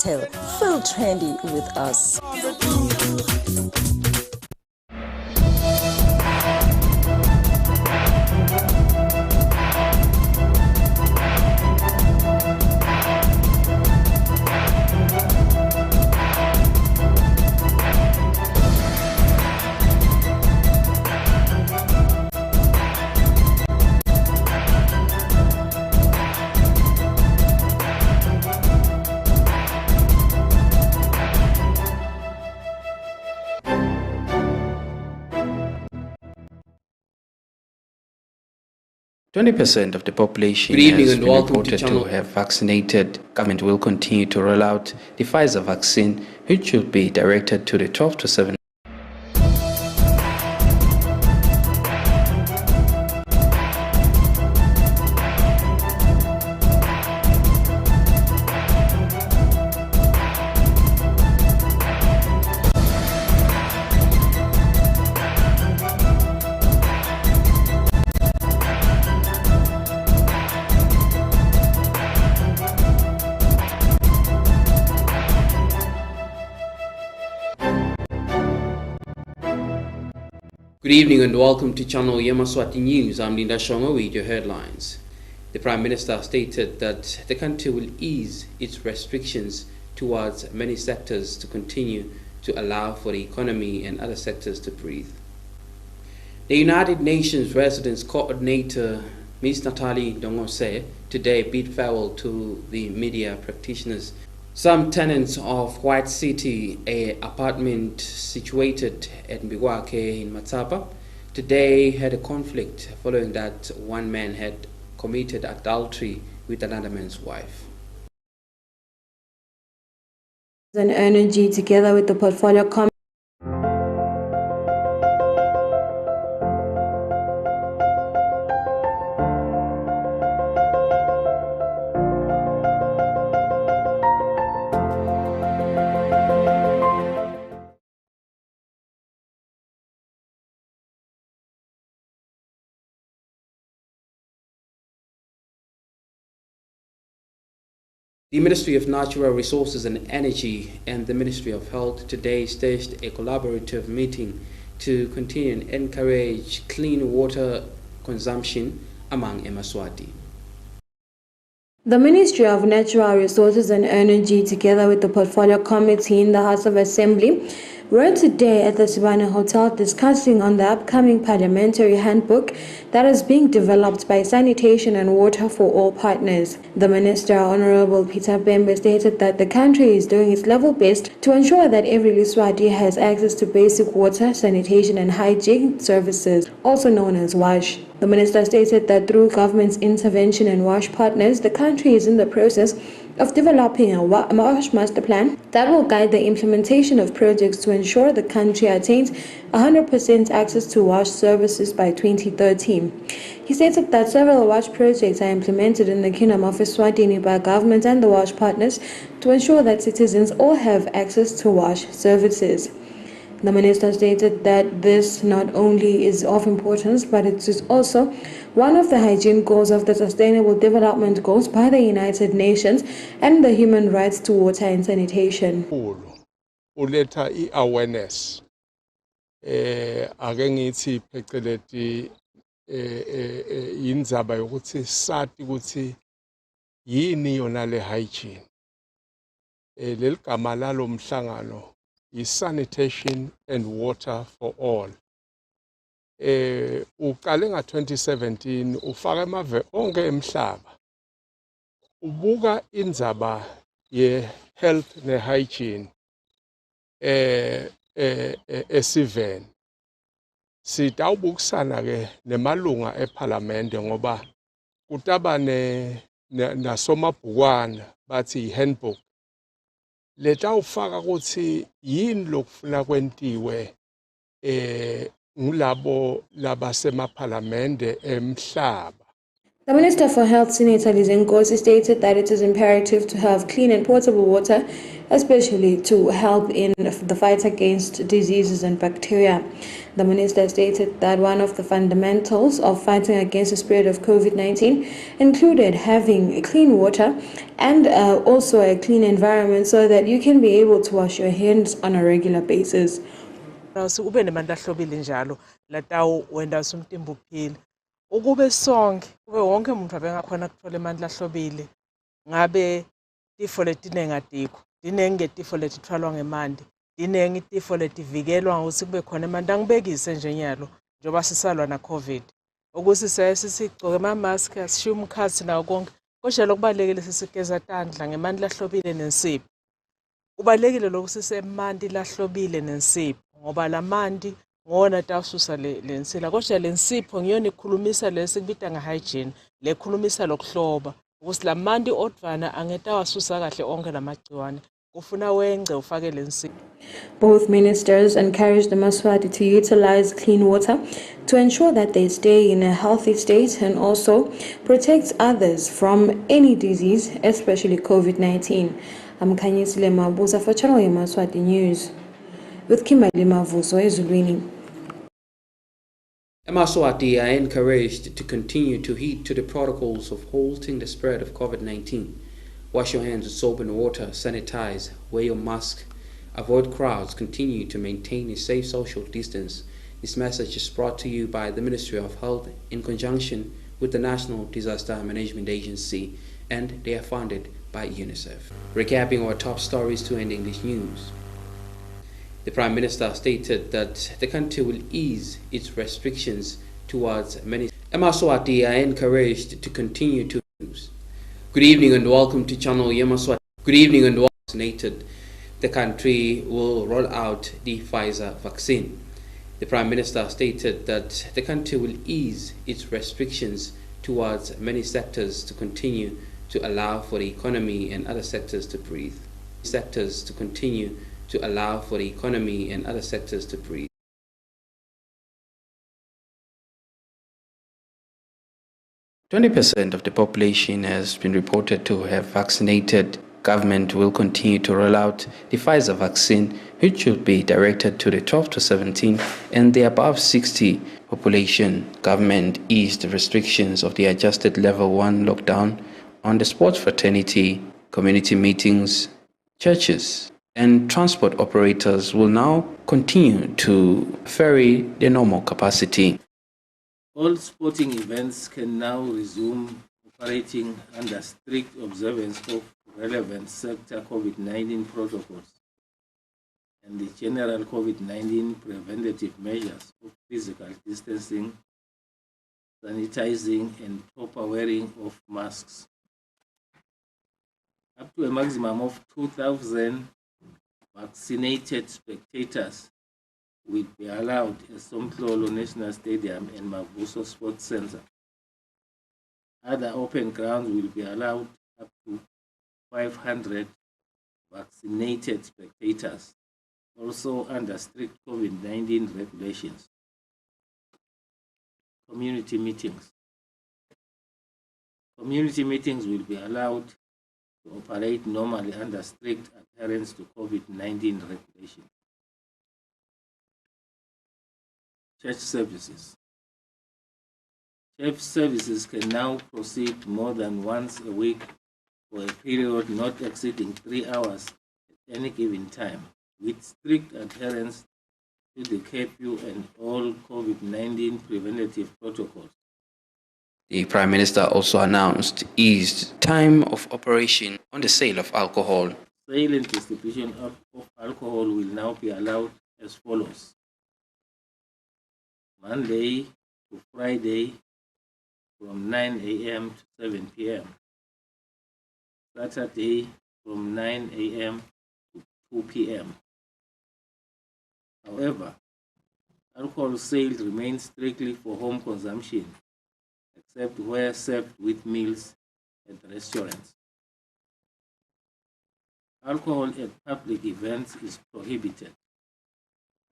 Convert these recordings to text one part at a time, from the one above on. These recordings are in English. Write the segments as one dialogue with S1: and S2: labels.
S1: lifestyle. Feel trendy with us.
S2: %20 of the population has been reported to have vaccinated. Government will continue to roll out the Pfizer vaccine, which should be directed to the 12 to 7.
S3: Good evening and welcome to Channel Yemaswati News. I'm Linda Shongo with your headlines. The Prime Minister stated that the country will ease its restrictions towards many sectors to continue to allow for the economy and other sectors to breathe. The United Nations Residence Coordinator, Ms. Natalie Dongose, today bid farewell to the media practitioners. Some tenants of White City, an apartment situated at Mbigwake in Matsapa, today had a conflict following that one man had committed adultery with another man's wife.
S4: And energy together with the portfolio
S3: The Ministry of Natural Resources and Energy and the Ministry of Health today staged a collaborative meeting to continue and encourage clean water consumption among Yemaswati.
S4: The Ministry of Natural Resources and Energy, together with the Portfolio Committee in the House of Assembly, were today at the Sibana Hotel discussing on the upcoming parliamentary handbook that is being developed by Sanitation and Water for All partners. The Minister, Honorable Peter Bembe, stated that the country is doing its level best to ensure that every Liswati has access to basic water, sanitation and hygiene services, also known as WASH. The Minister stated that through government's intervention and WASH partners, the country is in the process of developing a WASH master plan that will guide the implementation of projects to ensure the country attains 100% access to WASH services by 2013. He stated that several WASH projects are implemented in the Kingdom of ESWATINI by government and the WASH partners to ensure that citizens all have access to WASH services. The Minister stated that this not only is of importance, but it is also one of the hygiene goals of the Sustainable Development Goals by the United Nations and the human rights to water and sanitation.
S5: Uletha i-awareness ake ngithi pheceleti indzaba yokuthi sati ukuthi yini yona le hygiene. Leli gama lalo mhlangano is Sanitation and Water for All. Uqale nga 2017 ufaka emave onke emhlaba. Ubuka indzaba ye health ne hygiene esiven. Sitawubukisana ke nemalunga eParliament ngoba kutaba nasomabhukwana bathi handbook. Leta ufaka ukuthi yini lokufuna kwentiwe ngulabo labasemaParliament emhlaba.
S4: The Minister for Health, Senator Nkosi, stated that it is imperative to have clean and potable water, especially to help in the fight against diseases and bacteria. The minister stated that one of the fundamentals of fighting against the spread of COVID-19 included having clean water and also a clean environment so that you can be able to wash your hands on a regular basis.
S6: Ube nemanti ahlobile njalo latawu wenda sumtimba uphile ukube sonke kube wonke umuntu abengakhona kuthola emanti ahlobile ngabe tifo letinengi atikho dinengi ngetifo letithwalwa ngemanti dinengi itifo letivikelwa ngokuthi kube khona emanti angibekise nje nyalo njengoba sisalwa na COVID ukuthi sigcoke ama-mask asishiye umkhathi nawo konke kodwa lokubalekile sisigeza tandla ngemanti lahlobile nensipho kubalekile lokuthi sisemanti lahlobile nensipho ngoba lamanti ngona tawususa lensila kodwa lensipho ngiyona ikhulumisa lesikubita ngehygiene lekhulumisa lokuhloba ukuthi lamanti odvana angetawasusa kahle onke lamagciwane kufuna wengce ufake lensipho.
S4: Both ministers encouraged the Yemaswati to utilize clean water to ensure that they stay in a healthy state and also protect others from any disease, especially COVID-19. I'm Kanyisile Mabuza for Channel Yemaswati News with Kimberly Mavuso Ezulwini.
S3: Yemaswati are encouraged to continue to heed to the protocols of halting the spread of COVID-19. Wash your hands with soap and water, sanitize, wear your mask, avoid crowds, continue to maintain a safe social distance. This message is brought to you by the Ministry of Health in conjunction with the National Disaster Management Agency, and they are funded by UNICEF. Recapping our top stories to end English news. The Prime Minister stated that the country will ease its restrictions towards many. Yemaswati are encouraged to continue to use. Good evening and welcome to Channel Yemaswati. Good evening and welcome. Vaccinated. The country will roll out the Pfizer vaccine. The Prime Minister stated that the country will ease its restrictions towards many sectors to continue to allow for the economy and other sectors to breathe. Sectors to continue to allow for the economy and other sectors to breathe.
S2: %20 of the population has been reported to have vaccinated. Government will continue to roll out the Pfizer vaccine, which should be directed to the 12 to 17 and the above 60 population. Government eased the restrictions of the adjusted level 1 lockdown on the sports fraternity, community meetings, churches, and transport operators will now continue to vary their normal capacity.
S7: All sporting events can now resume operating under strict observance of relevant sector COVID-19 protocols and the general COVID-19 preventative measures of physical distancing, sanitizing, and proper wearing of masks. Up to a maximum of 2,000 vaccinated spectators will be allowed at Somtlolo National Stadium and Mavuso Sports Center. Other open grounds will be allowed up to 500 vaccinated spectators, also under strict COVID-19 regulations. Community meetings. Community meetings will be allowed to operate normally under strict adherence to COVID-19 regulations. Church services. Church services can now proceed more than once a week for a period not exceeding 3 hours at any given time, with strict adherence to the curfew and all COVID-19 preventative protocols.
S2: The Prime Minister also announced eased time of operation on the sale of alcohol.
S7: Sale and distribution of alcohol will now be allowed as follows. Monday to Friday from 9 a.m. to 7 p.m. Saturday from 9 a.m. to 2 p.m. However, alcohol sales remain strictly for home consumption, except where served with meals at restaurants. Alcohol at public events is prohibited.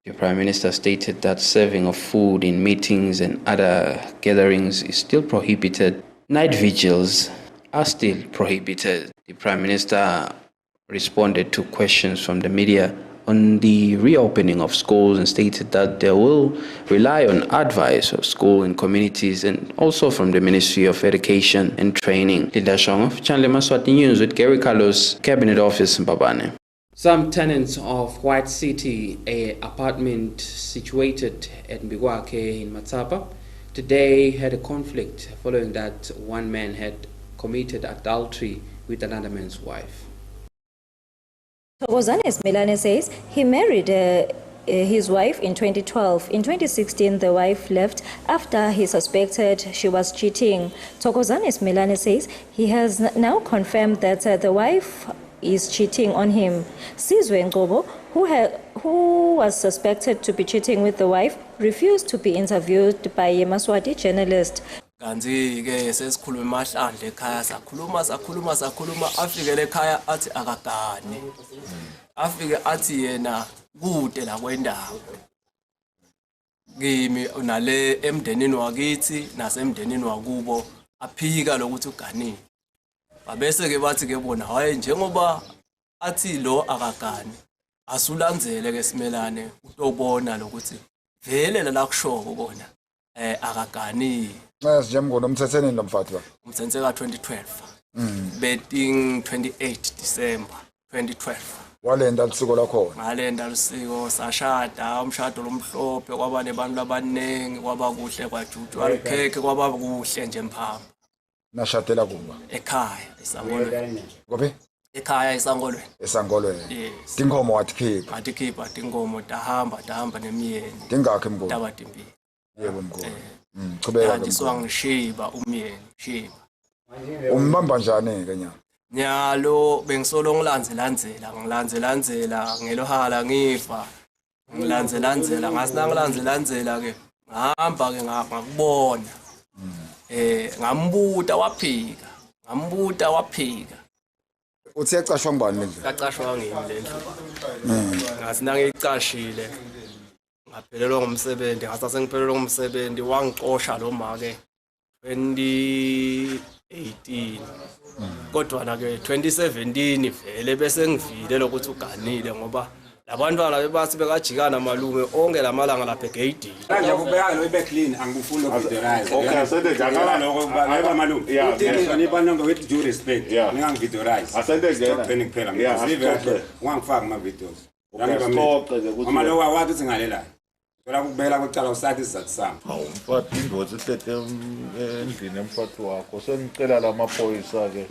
S2: The Prime Minister stated that serving of food in meetings and other gatherings is still prohibited. Night vigils are still prohibited. The Prime Minister responded to questions from the media on the reopening of schools and stated that they will rely on advice of school and communities and also from the Ministry of Education and Training. Linda Shong of Channel Yemaswati News with Gary Carlos, Cabinet Office in Mbabane.
S3: Some tenants of White City, an apartment situated at Mbigwake in Matsapa, today had a conflict following that one man had committed adultery with another man's wife.
S8: Thokozanes Melane says he married his wife in 2012. In 2016, the wife left after he suspected she was cheating. Thokozanes Melane says he has now confirmed that the wife is cheating on him. Sizwe Ngobo, who was suspected to be cheating with the wife, refused to be interviewed by Yemaswati journalist.
S9: Kanzi ke sesikhuluma emahlandle ekhaya sakhuluma afikele ekhaya athi akagane afike athi yena kude la kwendawo kimi nale emndenini wakithi nasemndenini wakubo aphika lokuthi uganile babese ke bathi ke bona hayi njengoba athi lo akagane asulandzele ke simelane utobona lokuthi vele la kushoko bona akagani.
S10: Njengomgono umthetheni lomfathi wakhe.
S9: Umthethe ka 2012. Betting 28 December 2012.
S10: Walenda lisiko lakho.
S9: Ngalenda lisiko sashada umshado lomhlophe kwaba nebantu abanengi kwaba kuhle kwajutshwa likheke kwaba kuhle nje mphamba.
S10: Nashadela kuba.
S9: Ekhaya esangolweni.
S10: Kophi?
S9: Ekhaya esangolweni.
S10: Esangolweni.
S9: Yes.
S10: Tinkomo wathikhipha.
S9: Atikhipha tinkomo tahamba nemiyeni.
S10: Tingakhe mgomo.
S9: Tabatimbi.
S10: Yebo mgomo. Chubeka ke.
S9: Ngiswangishiba umyeni, shiba.
S10: Umbamba njani ke nya?
S9: Nyalo bengisolo ngilandzela ngelohala ngifa. Ngilandzela ngasinangilandzela ke. Ngihamba ke ngakubona. Ngambuta waphika.
S10: Uthi yacashwa ngubani lendlu?
S9: Yacashwa ngimi lendlu. Ngasinangicashile. Ngaphelelwa ngumsebenzi, ngasasengiphelelwa ngumsebenzi wangixosha lo make 2018. Kodwa na ke 2017 vele bese ngivile lokuthi uganile ngoba labantwana bebathi bekajikana malume onke lamalanga lapha egate.
S11: Manje kubeka lo ibe clean angifuni ukuvidorize. Okay, asente jakala lokho ngaba malume. Uthi nibanonke with due respect. Ningangividorize. Asente ngena. Training kuphela. Ngisive ungangifaki ama videos. Uma lo wathi singalela. Phela kubela kucala usathi isizathu sami.
S12: Mfathi indoda isethe endlini emfathi wakho sengicela lamaphoyisa ke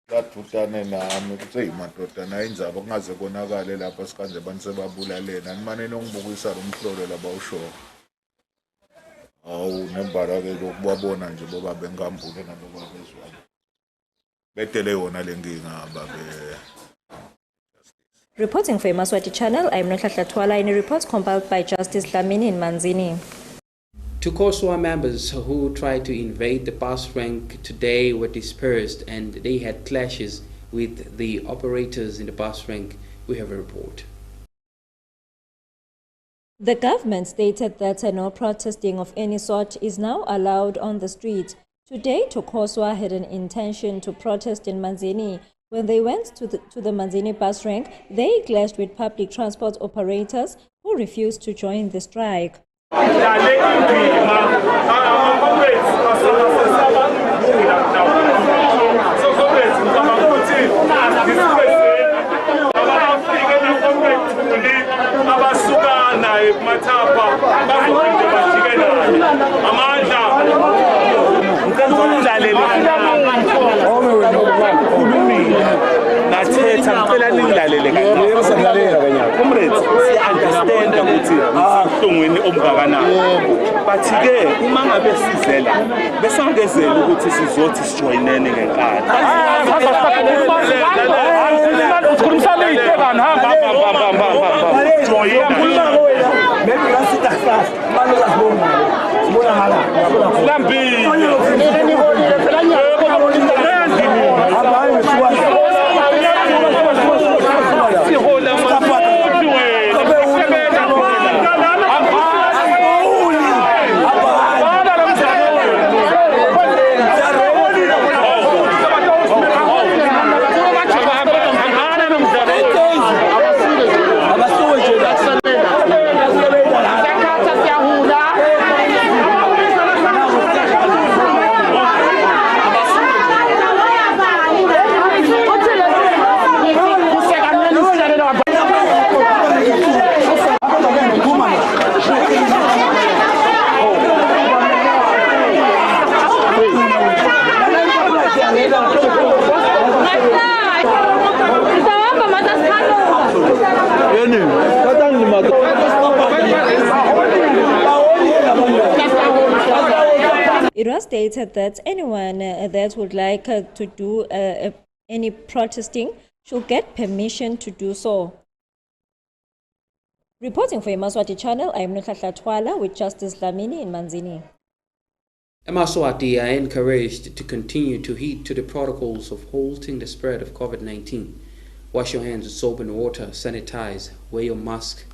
S12: lathutane nami kuthi imadodana ayinzaba kungaze konakale lapha sikanje abantu sebabulalena animane nongibukisa lo mhlolo laba usho. Awu nembara ke lokubabona nje boba bengambule naloba bezwana. Betele yona lenkinga babe.
S8: Reporting for Yemaswati Channel, I am Nohlatla Twala in a report compiled by Justice Dlamini in Manzini.
S3: Two COSWA members who tried to invade the bus rank today were dispersed and they had clashes with the operators in the bus rank. We have a report.
S8: The government stated that no protesting of any sort is now allowed on the streets. Today, COSWA had an intention to protest in Manzini. When they went to the Manzini bus rank, they clashed with public transport operators who refused to join the strike.
S13: But ke uma ngabe sizela besangezela ukuthi sizothi sijoyinene ngenkani. Ukhulumisana izibhekana hamba. Joyina. Maybe ngasita fast. Balo lazibona. Sibona hala. Lambili.
S8: stated that anyone that would like to do any protesting should get permission to do so. Reporting for Yemaswati channel, I am Nukhatla Twala with Justice Lamini in Manzini.
S3: Yemaswati are encouraged to continue to heed to the protocols of halting the spread of COVID-19. Wash your hands with soap and water, sanitize, wear your mask,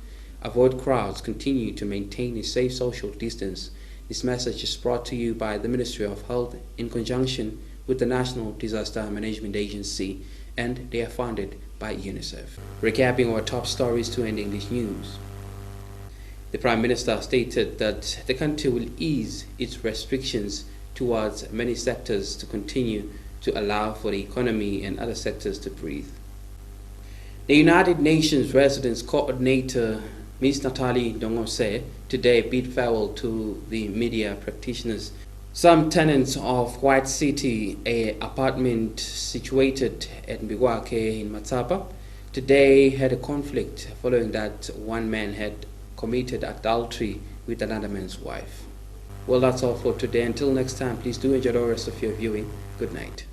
S3: avoid crowds, continue to maintain a safe social distance. This message is brought to you by the Ministry of Health in conjunction with the National Disaster Management Agency, and they are funded by UNICEF. Recapping our top stories to end English news. The Prime Minister stated that the country will ease its restrictions towards many sectors to continue to allow for the economy and other sectors to breathe. The United Nations Residence Coordinator, Ms. Natalie Dongose, today bid farewell to the media practitioners. Some tenants of White City, an apartment situated at Mbigwake in Matsapa, today had a conflict following that one man had committed adultery with another man's wife. Well, that's all for today. Until next time, please do enjoy the rest of your viewing. Good night.